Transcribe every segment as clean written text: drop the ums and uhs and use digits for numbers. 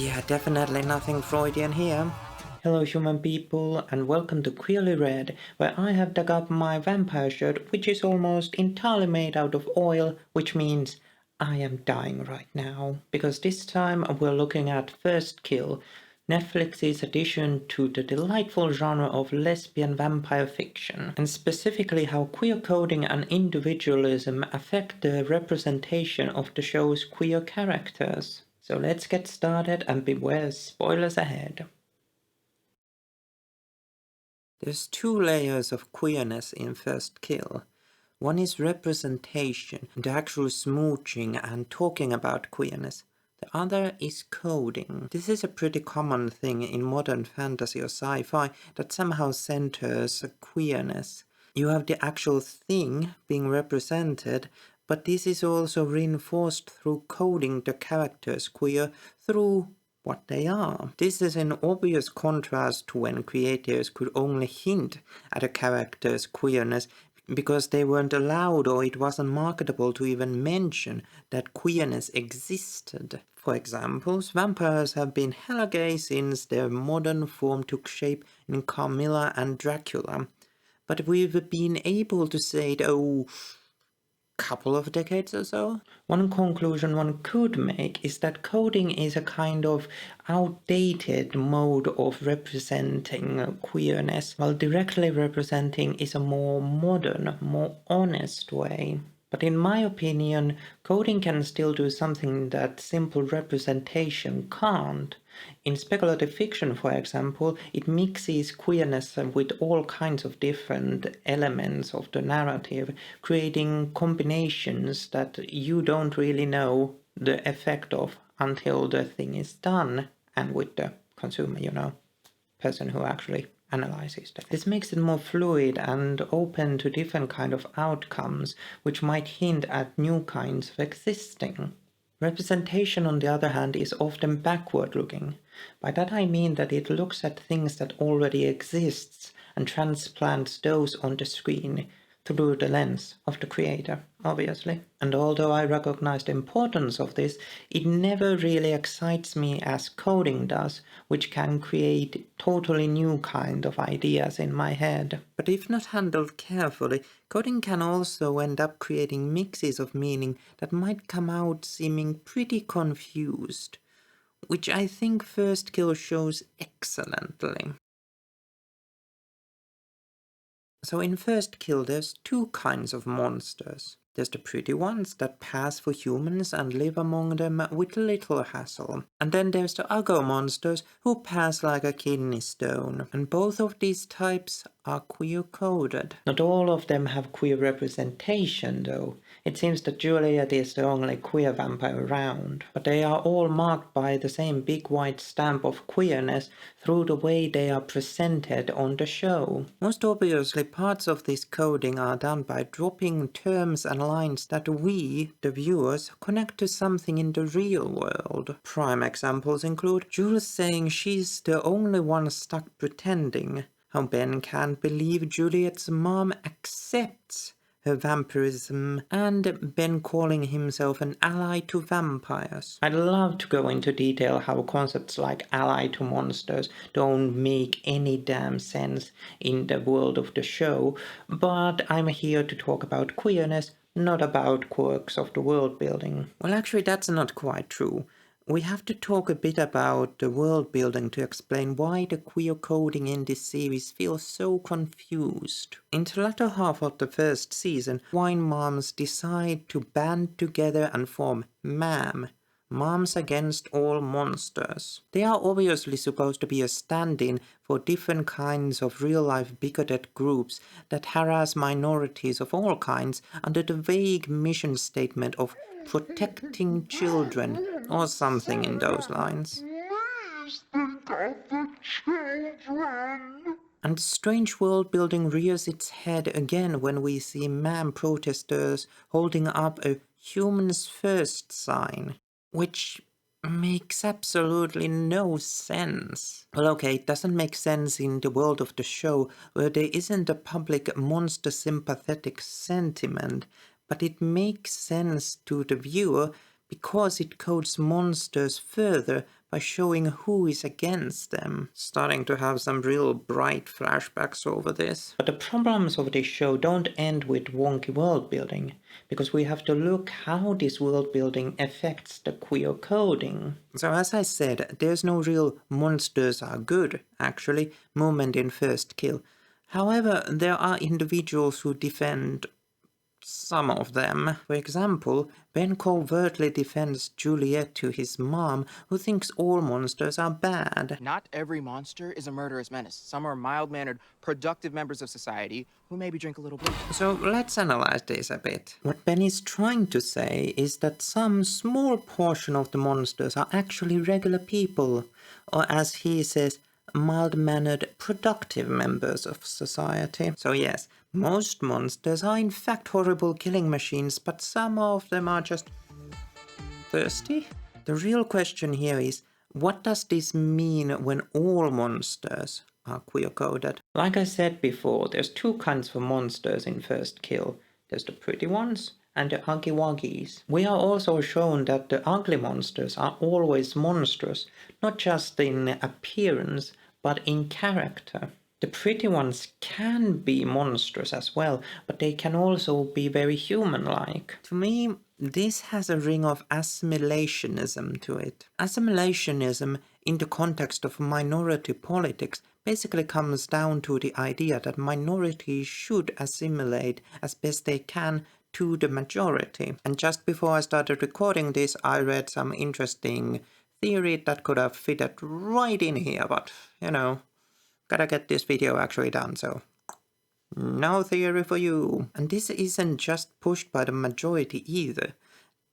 Yeah, definitely nothing Freudian here. Hello human people, and welcome to Queerly Read, where I have dug up my vampire shirt, which is almost entirely made out of oil, which means I am dying right now. Because this time we're looking at First Kill, Netflix's addition to the delightful genre of lesbian vampire fiction, and specifically how queer coding and individualism affect the representation of the show's queer characters. So let's get started, and beware spoilers ahead. There's two layers of queerness in First Kill. One is representation, and the actual smooching and talking about queerness. The other is coding. This is a pretty common thing in modern fantasy or sci-fi that somehow centers queerness. You have the actual thing being represented, but this is also reinforced through coding the characters queer through what they are. This is an obvious contrast to when creators could only hint at a character's queerness because they weren't allowed or it wasn't marketable to even mention that queerness existed. For example, vampires have been hella gay since their modern form took shape in Carmilla and Dracula. But we've been able to say it, couple of decades or so. One conclusion one could make is that coding is a kind of outdated mode of representing queerness, while directly representing is a more modern, more honest way. But in my opinion, coding can still do something that simple representation can't. In speculative fiction, for example, it mixes queerness with all kinds of different elements of the narrative, creating combinations that you don't really know the effect of until the thing is done, and with the consumer, person who actually analyzes that. This makes it more fluid and open to different kind of outcomes, which might hint at new kinds of existing. Representation, on the other hand, is often backward-looking. By that I mean that it looks at things that already exist and transplants those on the screen through the lens of the creator, obviously. And although I recognize the importance of this, it never really excites me as coding does, which can create totally new kind of ideas in my head. But if not handled carefully, coding can also end up creating mixes of meaning that might come out seeming pretty confused, which I think First Kill shows excellently. So in First Kill there's two kinds of monsters. There's the pretty ones that pass for humans and live among them with little hassle. And then there's the ugly monsters who pass like a kidney stone. And both of these types are queer coded. Not all of them have queer representation though. It seems that Juliet is the only queer vampire around. But they are all marked by the same big white stamp of queerness through the way they are presented on the show. Most obviously, parts of this coding are done by dropping terms and lines that we, the viewers, connect to something in the real world. Prime examples include Jules saying she's the only one stuck pretending, how Ben can't believe Juliet's mom accepts her vampirism, and Ben calling himself an ally to vampires. I'd love to go into detail how concepts like ally to monsters don't make any damn sense in the world of the show, but I'm here to talk about queerness, not about quirks of the world building. Well, actually that's not quite true. We have to talk a bit about the world building to explain why the queer coding in this series feels so confused. In the latter half of the first season, wine moms decide to band together and form MAM, Moms Against All Monsters. They are obviously supposed to be a stand-in for different kinds of real-life bigoted groups that harass minorities of all kinds under the vague mission statement of protecting children, or something in those lines. And strange world building rears its head again when we see MAM protesters holding up a humans first sign, which makes absolutely no sense. Well, okay, it doesn't make sense in the world of the show where there isn't a public monster sympathetic sentiment, but it makes sense to the viewer because it codes monsters further by showing who is against them. Starting to have some real bright flashbacks over this. But the problems of this show don't end with wonky world building, because we have to look how this world building affects the queer coding. So as I said, there's no real monsters are good, actually, moment in First Kill. However, there are individuals who defend some of them. For example, Ben covertly defends Juliet to his mom, who thinks all monsters are bad. Not every monster is a murderous menace. Some are mild-mannered, productive members of society who maybe drink a little bit. So let's analyze this a bit. What Ben is trying to say is that some small portion of the monsters are actually regular people, or as he says, mild-mannered, productive members of society. So yes, most monsters are in fact horrible killing machines, but some of them are just thirsty. The real question here is, what does this mean when all monsters are queer-coded? Like I said before, there's two kinds of monsters in First Kill. There's the pretty ones and the ugly wuggies. We are also shown that the ugly monsters are always monstrous, not just in appearance, but in character. The pretty ones can be monstrous as well, but they can also be very human-like. To me, this has a ring of assimilationism to it. Assimilationism, in the context of minority politics, basically comes down to the idea that minorities should assimilate as best they can to the majority. And just before I started recording this, I read some interesting theory that could have fitted right in here, but, you know, gotta get this video actually done, so no theory for you. And this isn't just pushed by the majority either.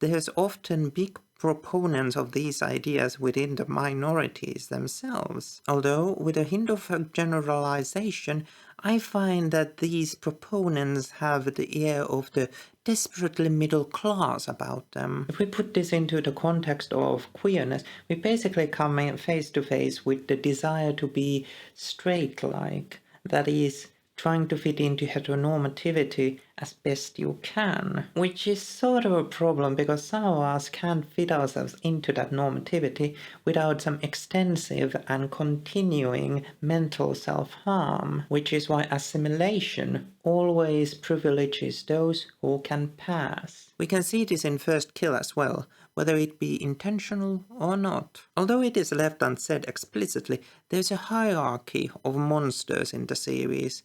There's often big proponents of these ideas within the minorities themselves. Although, with a hint of generalization, I find that these proponents have the air of the desperately middle class about them. If we put this into the context of queerness, we basically come face to face with the desire to be straight-like, that is, trying to fit into heteronormativity as best you can. Which is sort of a problem because some of us can't fit ourselves into that normativity without some extensive and continuing mental self-harm, which is why assimilation always privileges those who can pass. We can see this in First Kill as well, whether it be intentional or not. Although it is left unsaid explicitly, there's a hierarchy of monsters in the series,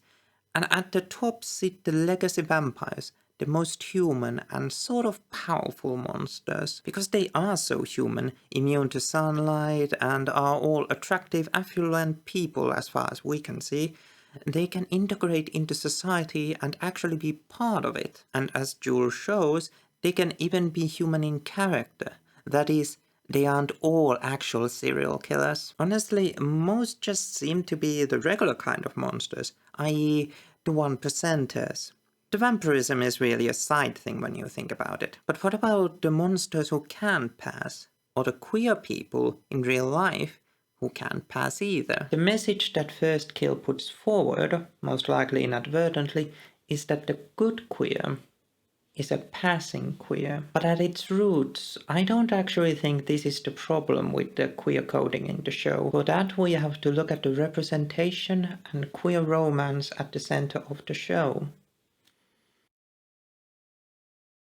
and at the top sit the legacy vampires, the most human and sort of powerful monsters. Because they are so human, immune to sunlight, and are all attractive, affluent people as far as we can see, they can integrate into society and actually be part of it. And as Jules shows, they can even be human in character. That is, they aren't all actual serial killers. Honestly, most just seem to be the regular kind of monsters, i.e. the 1%ers. The vampirism is really a side thing when you think about it. But what about the monsters who can't pass? Or the queer people in real life who can't pass either? The message that First Kill puts forward, most likely inadvertently, is that the good queer is a passing queer. But at its roots, I don't actually think this is the problem with the queer coding in the show. For that, we have to look at the representation and queer romance at the center of the show.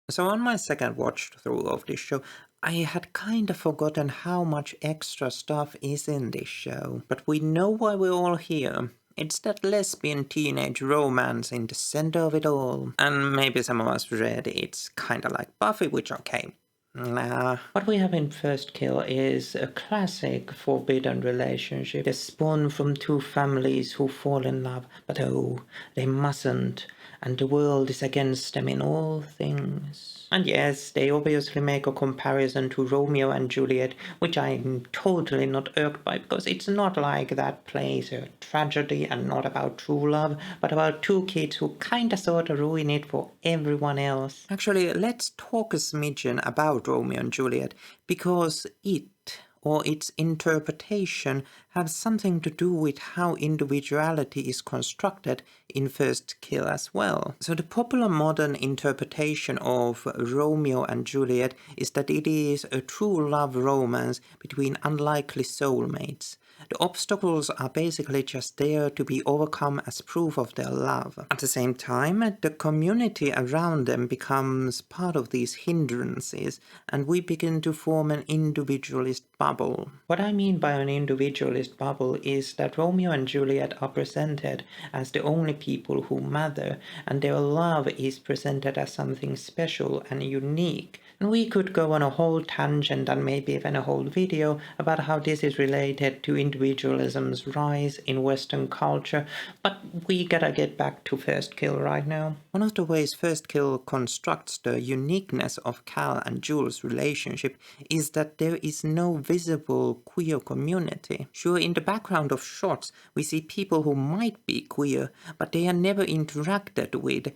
So on my second watch through of this show, I had kind of forgotten how much extra stuff is in this show. But we know why we're all here. It's that lesbian teenage romance in the center of it all. And maybe some of us read it's kinda like Buffy, which okay. Nah. What we have in First Kill is a classic forbidden relationship. They spawn from two families who fall in love, but oh, they mustn't, and the world is against them in all things. And yes, they obviously make a comparison to Romeo and Juliet, which I'm totally not irked by, because it's not like that plays a tragedy and not about true love, but about two kids who kinda sorta ruin it for everyone else. Actually, let's talk a smidgen about Romeo and Juliet, because it, or its interpretation have something to do with how individuality is constructed in First Kill as well. So the popular modern interpretation of Romeo and Juliet is that it is a true love romance between unlikely soulmates. The obstacles are basically just there to be overcome as proof of their love. At the same time, the community around them becomes part of these hindrances, and we begin to form an individualist bubble. What I mean by an individualist bubble is that Romeo and Juliet are presented as the only people who matter, and their love is presented as something special and unique. And we could go on a whole tangent and maybe even a whole video about how this is related to individualism's rise in Western culture, but we gotta get back to First Kill right now. One of the ways First Kill constructs the uniqueness of Cal and Jules' relationship is that there is no visible queer community. Sure, in the background of shots we see people who might be queer, but they are never interacted with.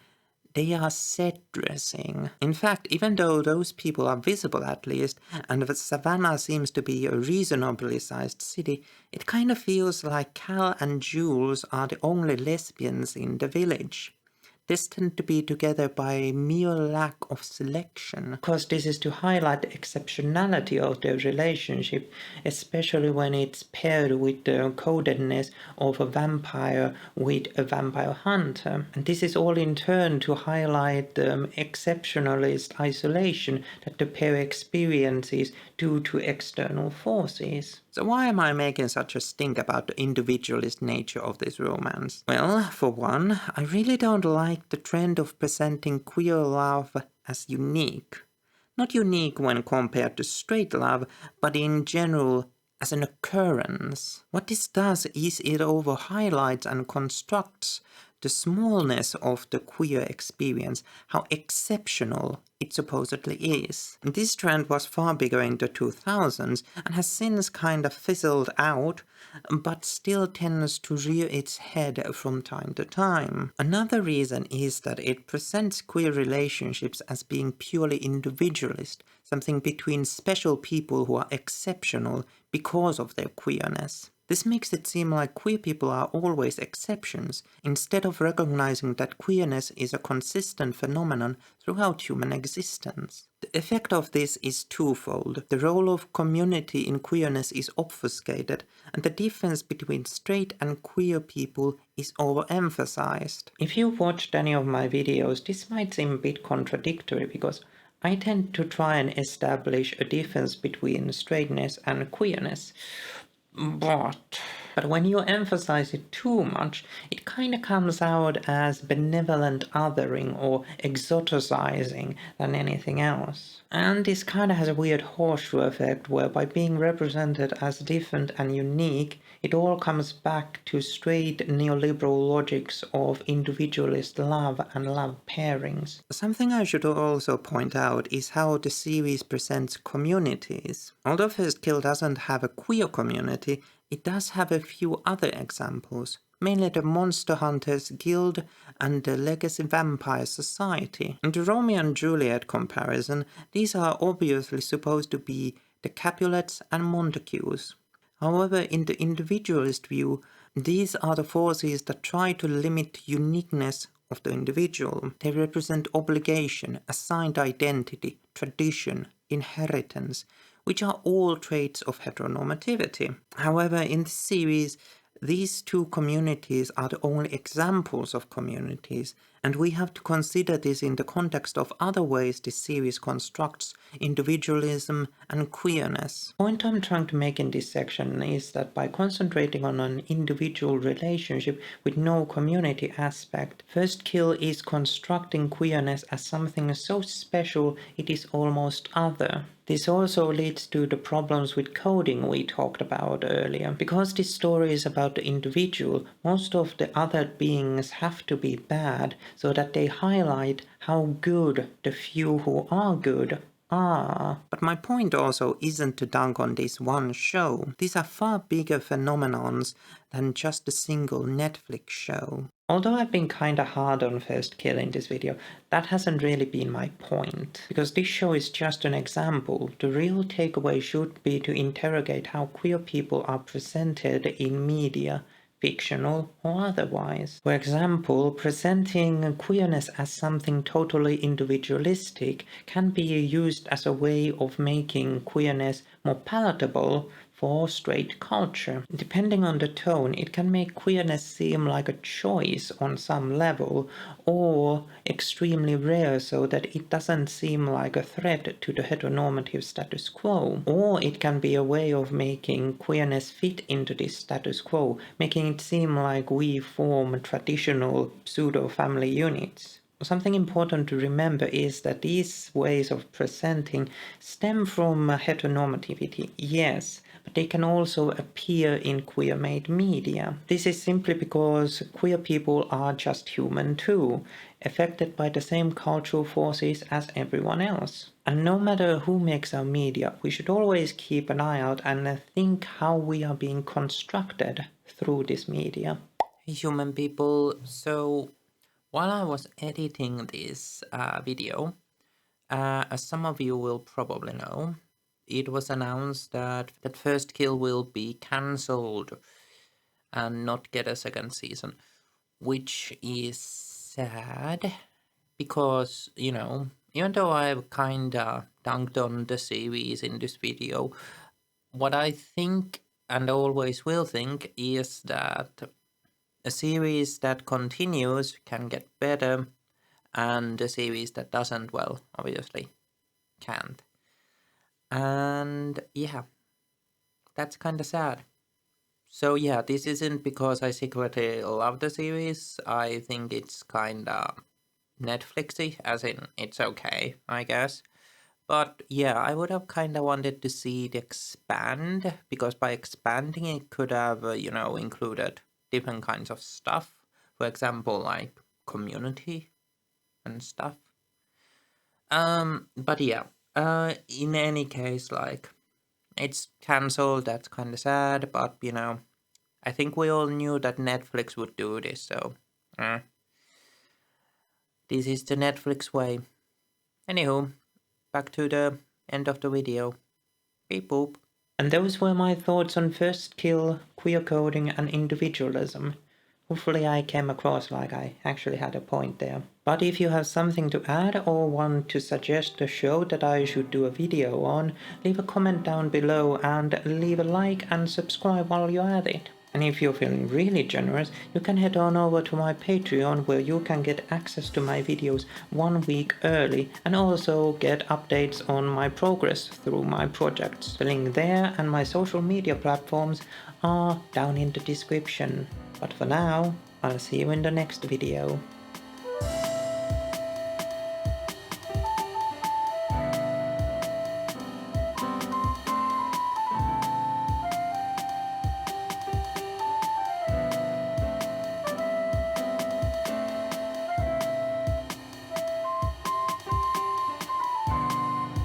They are set dressing. In fact, even though those people are visible at least, and Savannah seems to be a reasonably sized city, it kind of feels like Cal and Jules are the only lesbians in the village, destined to be together by mere lack of selection. Of course, this is to highlight the exceptionality of their relationship, especially when it's paired with the codedness of a vampire with a vampire hunter. And this is all in turn to highlight the exceptionalist isolation that the pair experiences due to external forces. So why am I making such a stink about the individualist nature of this romance? Well, for one, I really don't like the trend of presenting queer love as unique. Not unique when compared to straight love, but in general as an occurrence. What this does is it over-highlights and constructs the smallness of the queer experience, how exceptional it supposedly is. This trend was far bigger in the 2000s and has since kind of fizzled out, but still tends to rear its head from time to time. Another reason is that it presents queer relationships as being purely individualist, something between special people who are exceptional because of their queerness. This makes it seem like queer people are always exceptions, instead of recognizing that queerness is a consistent phenomenon throughout human existence. The effect of this is twofold. The role of community in queerness is obfuscated, and the difference between straight and queer people is overemphasized. If you've watched any of my videos, this might seem a bit contradictory because I tend to try and establish a difference between straightness and queerness. But when you emphasize it too much, it kind of comes out as benevolent othering or exoticizing than anything else. And this kind of has a weird horseshoe effect where by being represented as different and unique, it all comes back to straight neoliberal logics of individualist love and love pairings. Something I should also point out is how the series presents communities. Although First Kill doesn't have a queer community, it does have a few other examples, mainly the Monster Hunters Guild and the Legacy Vampire Society. In the Romeo and Juliet comparison, these are obviously supposed to be the Capulets and Montagues. However, in the individualist view, these are the forces that try to limit the uniqueness of the individual. They represent obligation, assigned identity, tradition, inheritance, which are all traits of heteronormativity. However, in this series, these two communities are the only examples of communities, and we have to consider this in the context of other ways this series constructs individualism and queerness. The point I'm trying to make in this section is that by concentrating on an individual relationship with no community aspect, First Kill is constructing queerness as something so special it is almost other. This also leads to the problems with coding we talked about earlier. Because this story is about the individual, most of the other beings have to be bad, so that they highlight how good the few who are good are. But my point also isn't to dunk on this one show. These are far bigger phenomenons than just a single Netflix show. Although I've been kinda hard on First Kill in this video, that hasn't really been my point, because this show is just an example. The real takeaway should be to interrogate how queer people are presented in media, fictional or otherwise. For example, presenting queerness as something totally individualistic can be used as a way of making queerness more palatable for straight culture. Depending on the tone, it can make queerness seem like a choice on some level, or extremely rare so that it doesn't seem like a threat to the heteronormative status quo. Or it can be a way of making queerness fit into this status quo, making it seem like we form traditional pseudo-family units. Something important to remember is that these ways of presenting stem from heteronormativity, yes, but they can also appear in queer-made media. This is simply because queer people are just human too, affected by the same cultural forces as everyone else. And no matter who makes our media, we should always keep an eye out and think how we are being constructed through this media. Hey human people, so while I was editing this video, as some of you will probably know, it was announced that First Kill will be cancelled and not get a second season, which is sad because, you know, even though I've kinda dunked on the series in this video, what I think and always will think is that a series that continues can get better, and a series that doesn't, well, obviously can't. And yeah, that's kind of sad. So yeah, this isn't because I secretly love the series. I think it's kind of Netflixy, as in it's okay, I guess. But yeah, I would have kind of wanted to see it expand, because by expanding it could have, included different kinds of stuff. For example, like community and stuff. But yeah, in any case, like, it's cancelled, that's kind of sad, but, I think we all knew that Netflix would do this, so, this is the Netflix way. Anywho, back to the end of the video. Beep boop. And those were my thoughts on First Kill, queer coding, and individualism. Hopefully I came across like I actually had a point there. But if you have something to add or want to suggest a show that I should do a video on, leave a comment down below and leave a like and subscribe while you're at it. And if you're feeling really generous, you can head on over to my Patreon, where you can get access to my videos 1 week early and also get updates on my progress through my projects. The link there and my social media platforms are down in the description. But for now, I'll see you in the next video.